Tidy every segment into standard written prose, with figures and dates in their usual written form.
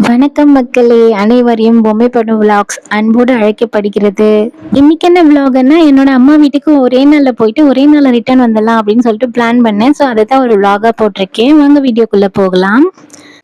வணக்கம் மக்களே, அனைவரையும் பொம்மை படம் விளாக்ஸ் அன்போடு அழைக்கப்படுகிறது. இன்னைக்கு என்ன விளாக்னா, என்னோட அம்மா வீட்டுக்கு ஒரே நாள்ல போயிட்டு ஒரே நாள்ல ரிட்டர்ன் வந்துடலாம் அப்படின்னு சொல்லிட்டு பிளான் பண்ணேன். ஸோ அதை தான் ஒரு விளாகா போட்டிருக்கேன். வாங்க வீடியோக்குள்ள போகலாம்.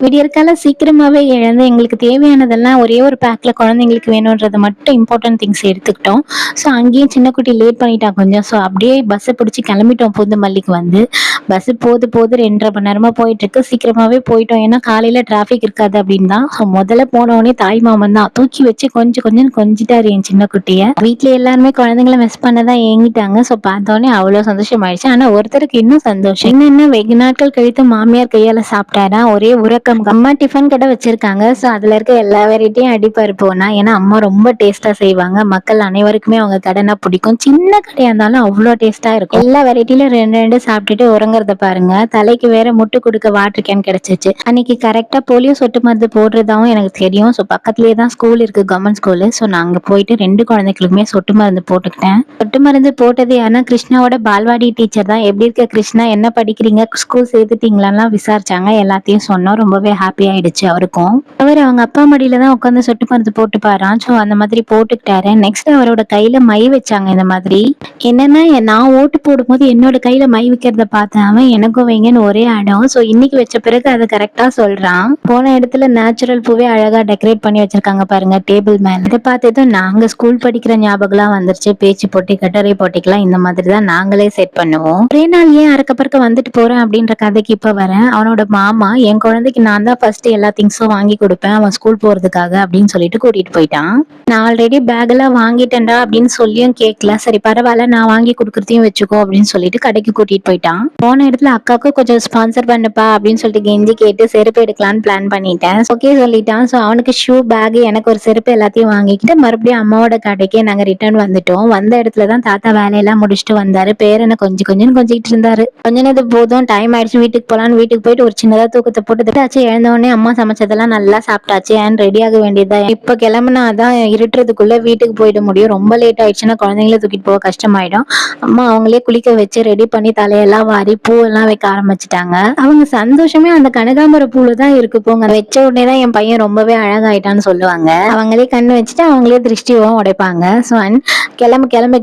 விடியற்கால சீக்கிரமாவே எழுந்து எங்களுக்கு தேவையானதெல்லாம் ஒரே ஒரு பேக்ல குழந்தைங்களுக்கு வேணுன்றதை மட்டும் இம்பார்ட்டன்ட் திங்ஸ் எடுத்துக்கிட்டோம். ஸோ அங்கேயும் சின்ன குட்டி லேட் பண்ணிட்டா கொஞ்சம். ஸோ அப்படியே பஸ்ஸை பிடிச்சி கிளம்பிட்டோம் பூந்தமல்லிக்கு வந்து. பஸ் போது 2.5 மணி நேரமா போயிட்டு இருக்கு. சீக்கிரமாவே போயிட்டோம், ஏன்னா காலையில டிராஃபிக் இருக்காது அப்படின்னு தான். ஸோ முதல்ல போனவொடனே தாய் மாமன் தான் தூக்கி வச்சு கொஞ்சம் கொஞ்சிட்டாரு என் சின்ன குட்டிய. வீட்டுல எல்லாருமே குழந்தைங்கள மிஸ் பண்ணதான் ஏங்கிட்டாங்க. ஸோ பார்த்தோன்னே அவ்வளவு சந்தோஷம் ஆயிடுச்சு. ஆனா ஒருத்தருக்கு இன்னும் சந்தோஷம் என்னன்னா, வெகு நாட்கள் கழித்து மாமியார் கையால சாப்பிட்டாரா ஒரே உறக்கம். அம்மா டிஃபன் கடை வச்சிருக்காங்க. ஸோ அதுல இருக்க எல்லா வெரைட்டியும் அடிப்பாரு போனா. ஏன்னா அம்மா ரொம்ப டேஸ்டா செய்வாங்க. மக்கள் அனைவருக்குமே அவங்க கடைனா பிடிக்கும். சின்ன கடையா இருந்தாலும் அவ்வளோ டேஸ்டா இருக்கும். எல்லா வெரைட்டிலும் ரெண்டு ரெண்டு சாப்பிட்டுட்டு உறங்குறத பாருங்க. தலைக்கு வேற முட்டு கொடுக்க வாட்டர் கேன் கிடைச்சிச்சு. அன்னைக்கு கரெக்டா போலியோ சொட்டு மருந்து போடுறதாவும் எனக்கு தெரியும். ஸோ பக்கத்துலேயே தான் ஸ்கூல் இருக்கு, கவர்மெண்ட் ஸ்கூலு. ஸோ நான் அங்கே போயிட்டு 2 குழந்தைகளுக்குமே சொட்டு மருந்து போட்டுக்கிட்டேன். சொட்டு மருந்து போட்டது யாருன்னா, கிருஷ்ணாவோட பால்வாடி டீச்சர் தான். எப்படி இருக்க கிருஷ்ணா, என்ன படிக்கிறீங்க, ஸ்கூல் சேர்த்துட்டீங்களான்லாம் விசாரிச்சாங்க. எல்லாத்தையும் சொன்னோம். ரொம்பவே ஹாப்பி ஆயிடுச்சு அவருக்கும். அவர் அவங்க அப்பா மடியில தான் உட்காந்து சொட்டு மருந்து போட்டுப்பாராம். ஸோ அந்த மாதிரி போட்டுக்கிட்டாரு. நெக்ஸ்ட் அவரோட கையில மை வச்சாங்க. இந்த மாதிரி என்னன்னா, நான் ஓட்டு போடும்போது என்னோட கையில மை வைக்கிறத பார்த்தேன் அவன். எனக்கும் வைங்கன்னு ஒரே அடம். ஸோ இன்னைக்கு வச்ச பிறகு அதை கரெக்டா சொல்றான். போன இடத்துல நேச்சுரல் பூவே அழகா டெக்கரேட் பண்ணி வச்சிருக்காங்க பாருங்க டேபிள் மேல. இதை பார்த்ததும் நாங்க ஸ்கூல் படிக்கிற ஞாபகம்லாம் வந்துருச்சு. பேச்சு போட்டி, கட்டுரை போட்டிக்கலாம் இந்த மாதிரி தான் நாங்களே செட் பண்ணுவோம். ஒரே நாள் ஏன் அறக்க பறக்க வந்துட்டு போறேன் அப்படின்ற கதைக்கு இப்ப வரேன். அவனோட மாமா என் குழந்தைக்கு நான் தான் ஃபர்ஸ்ட் எல்லா திங்ஸும் வாங்கி கொடுப்பேன் அவன் ஸ்கூல் போறதுக்காக அப்படின்னு சொல்லிட்டு கூட்டிட்டு போயிட்டான். நான் ஆல்ரெடி பேக் எல்லாம் வாங்கிட்டேன்டா அப்படின்னு சொல்லியும் கேட்கல. சரி பரவாயில்ல, நான் வாங்கி கொடுக்கறதையும் வச்சுக்கோ அப்படின்னு சொல்லிட்டு கடைக்கு கூட்டிட்டு போயிட்டான். போன இடத்துல அக்காவுக்கு கொஞ்சம் ஸ்பான்சர் பண்ணுப்பா அப்படின்னு சொல்லிட்டு கெஞ்சி கேட்டு செருப்பு எடுக்கலான்னு பிளான் பண்ணிட்டேன். ஓகே சொல்லிட்டான். ஸோ அவனுக்கு ஷூ, பேக், எனக்கு ஒரு செருப்பு எல்லாத்தையும் வாங்கிக்கிட்டு மறுபடியும் அம்மாவோட கடைக்கே நாங்க ரிட்டர்ன் வந்துட்டோம். வந்த இடத்துல தான் தாத்தா வேலையெல்லாம் முடிச்சுட்டு வந்தாரு. பேரனை கொஞ்சிக்கிட்டு இருந்தாரு. கொஞ்ச நேரம் போதும், டைம் ஆயிடுச்சு, வீட்டுக்கு போலான்னு வீட்டுக்கு போயிட்டு ஒரு சின்னதா தூக்கத்தை போட்டு எழுந்தவொடனே அம்மா சமைச்சதெல்லாம் நல்லா சாப்பிட்டாச்சு. அண்ட் ரெடி ஆக வேண்டியதா. இப்ப கிளம்புனாதான் இருட்டுறதுக்குள்ள வீட்டுக்கு போயிட முடியும். ரொம்ப லேட் ஆயிடுச்சுன்னா குழந்தைங்கள தூக்கிட்டு போக கஷ்டமாயிடும். அம்மா அவங்களே குளிக்க வச்சு ரெடி பண்ணி தலையெல்லாம் வாரி பூவெல்லாம் வைக்க ஆரம்பிச்சுட்டாங்க. அவங்க சந்தோஷமே அந்த கனகாம்பர பூல தான் இருக்கு போங்க. வச்ச உடனே தான் என் பையன் ரொம்பவே அழகாயிட்டான்னு சொல்லுவாங்க. அவங்களே கண்ணு வச்சுட்டு அவங்களே திருஷ்டியும் உடைப்பாங்க. ஸோ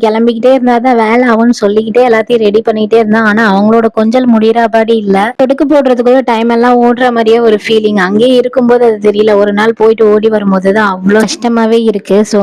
கிளம்பிக்கிட்டே இருந்தாதான் வேலை ஆகும்னு சொல்லிக்கிட்டே எல்லாத்தையும் ரெடி பண்ணிக்கிட்டே இருந்தான். ஆனா அவங்களோட கொஞ்சல் முடியறாபாடி இல்ல. தொடுக்கு போடுறதுக்குள்ள டைம் எல்லாம் ஓடுற மாதிரியே ஒரு ஃபீலிங். அங்கேயே இருக்கும்போது அது தெரியல. ஒரு நாள் போயிட்டு ஓடி வரும்போது தான் அவ்வளோ கஷ்டமாவே இருக்கு. ஸோ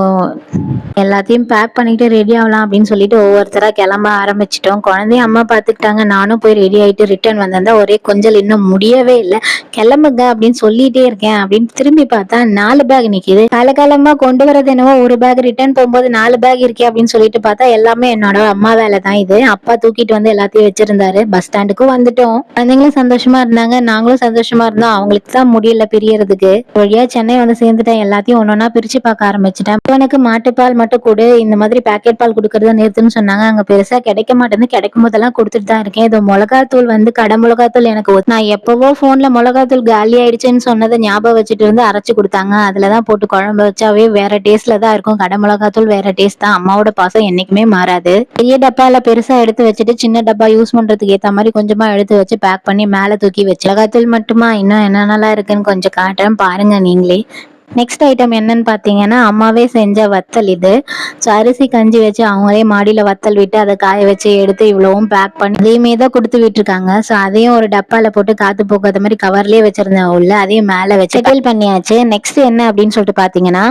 எல்லாத்தையும் பேக் பண்ணிட்டு ரெடி ஆகலாம் அப்படின்னு சொல்லிட்டு ஒவ்வொருத்தரா கிளம்ப ஆரம்பிச்சிட்டோம். குழந்தைய அம்மா பார்த்துக்கிட்டாங்க. நானும் போய் ரெடி ஆயிட்டு ரிட்டர்ன் வந்தா ஒரே கொஞ்சல் இன்னும் முடியவே இல்லை. கிளம்புங்க அப்படின்னு சொல்லிட்டே இருக்கேன். அப்படின்னு திரும்பி பார்த்தா 4 பேக் நிக்குது. காலகாலமா கொண்டு வரது என்னவோ ஒரு பேக், ரிட்டர்ன் போகும்போது 4 பேக் இருக்கே அப்படின்னு சொல்லிட்டு பார்த்தா எல்லாமே என்னோட அம்மா வேலை தான் இது. அப்பா தூக்கிட்டு வந்து எல்லாத்தையும் வச்சிருந்தாரு. பஸ் ஸ்டாண்டுக்கும் வந்துட்டோம். குழந்தைங்களும் சந்தோஷமா இருந்தாங்க, நாங்களும் சந்தோஷமா இருந்தோம். அவங்களுக்கு தான் முடியல பிரியறதுக்கு. வழியா சென்னை வந்து சேர்ந்துட்டேன். எல்லாத்தையும் ஒன்னொன்னா பிரிச்சு பார்க்க ஆரம்பிச்சுட்டேன். எனக்கு மாட்டுப்பால் மட்டும் கொடு, இந்த மாதிரி பேக்கெட் பால் கொடுக்கறத நிறுத்துன்னு சொன்னாங்க. அங்க பெருசா கிடைக்க மாட்டேன்னு, கிடைக்கும் போதெல்லாம் கொடுத்துட்டு தான் இருக்கேன். இது மிளகாத்தூள் வந்து கடை மிளகாத்தூள் எனக்கு நான் எப்பவோ போன்ல மிளகாத்தூள் காலி ஆயிடுச்சுன்னு சொன்னதை ஞாபகம் வச்சுட்டு இருந்து அரைச்சு கொடுத்தாங்க. அதுலதான் போட்டு குழம்பு வச்சாவே வேற டேஸ்ட்ல தான் இருக்கும். கடை மிளகாத்தூள் வேற டேஸ்ட் தான். அம்மாவோட பாசம் என்னைக்குமே மாறாது. பெரிய டப்பால பெருசா எடுத்து வச்சுட்டு சின்ன டப்பா யூஸ் பண்றதுக்கு ஏத்த மாதிரி கொஞ்சமா எடுத்து வச்சு பேக் பண்ணி மேல தூக்கி வச்சு, மிளகாத்தூள் மட்டுமா இன்னும் என்னென்னலாம் இருக்குன்னு கொஞ்சம் காட்டுறேன் பாருங்க நீங்களே. நெக்ஸ்ட் ஐட்டம் என்னன்னு பார்த்தீங்கன்னா, அம்மாவே செஞ்ச வத்தல் இது. ஸோ அரிசி கஞ்சி வச்சு அவங்களே மாடியில் வத்தல் விட்டு அதை காய வச்சு எடுத்து இவ்வளவும் பேக் பண்ணி அதையுமே தான் கொடுத்து விட்டுருக்காங்க. ஸோ அதையும் ஒரு டப்பாவில் போட்டு காற்று போக்காத மாதிரி கவர்லேயே வச்சிருந்தேன் உள்ள. அதையும் மேலே வச்சு செட்டில் பண்ணியாச்சு. நெக்ஸ்ட் என்ன அப்படின்னு சொல்லிட்டு பார்த்தீங்கன்னா,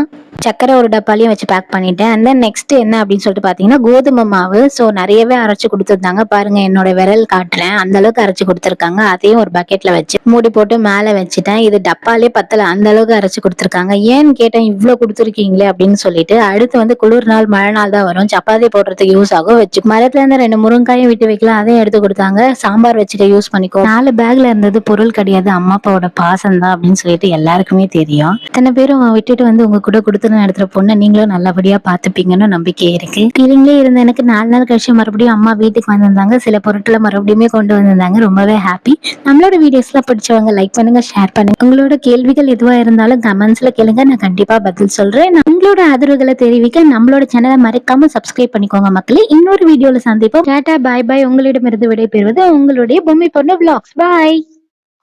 சக்கரை ஒரு டப்பாலையும் வச்சு பேக் பண்ணிட்டேன். அண்ட் தென் நெக்ஸ்ட் என்ன அப்படின்னு சொல்லிட்டு பார்த்தீங்கன்னா, கோதுமை மாவு. ஸோ நிறையவே அரைச்சு கொடுத்துருந்தாங்க பாருங்க. என்னோட விரல் காட்டுறேன், அந்த அளவுக்கு அரைச்சு கொடுத்துருக்காங்க. அதையும் ஒரு பக்கெட்ல வச்சு மூடி போட்டு மேலே வச்சுட்டேன். இது டப்பாலே பத்தல, அந்த அளவுக்கு அரைச்சு கொடுத்துருக்காங்க. ஏன்னு கேட்டேன், இவ்வளவு கொடுத்துருக்கீங்களே அப்படின்னு சொல்லிட்டு. அடுத்து வந்து குளிர் நாள் மழை நாள் தான் வரும், சப்பாத்தி போடுறதுக்கு யூஸ் ஆகும். வச்சு மரத்துல இருந்து 2 முருங்காயும் விட்டு வைக்கலாம், அதையும் எடுத்து கொடுத்தாங்க. சாம்பார் வச்சுட்டு யூஸ் பண்ணிக்கோ. 4 பேக்ல இருந்தது பொருள் கிடையாது, அம்மா அப்பாவோட பாசம் தான் அப்படின்னு சொல்லிட்டு எல்லாருக்குமே தெரியும். இத்தனை பேரும் விட்டுட்டு வந்து உங்க கூட கொடுத்து நடத்துற பொண்ணை நீங்களும் நல்லபடியா பாத்துப்பீங்கன்னு நம்பிக்கை இருக்கு. ஃபீலிங்லேயே இருந்த எனக்கு 4 நாள் கழிச்சு மறுபடியும் அம்மா வீட்டுக்கு வந்திருந்தாங்க. சில பொருட்களை மறுபடியுமே கொண்டு வந்திருந்தாங்க. ரொம்பவே ஹாப்பி. நம்மளோட வீடியோஸ்லாம் பிடிச்சவங்க லைக் பண்ணுங்க, ஷேர் பண்ணுங்க. உங்களோட கேள்விகள் எதுவா இருந்தாலும் கமெண்ட்ஸ்ல கேளுங்க, நான் கண்டிப்பா பதில் சொல்றேன். உங்களோட ஆதரவுகளை தெரிவிக்க நம்மளோட சேனலை மறக்காம சப்ஸ்கிரைப் பண்ணிக்கோங்க மக்களே. இன்னொரு வீடியோல சந்திப்போம். டாடா, பாய் பாய். உங்களிடமிருந்து விடைபெறுவது உங்களுடைய பொம்மை பொண்ணு விளாக்ஸ். பாய்.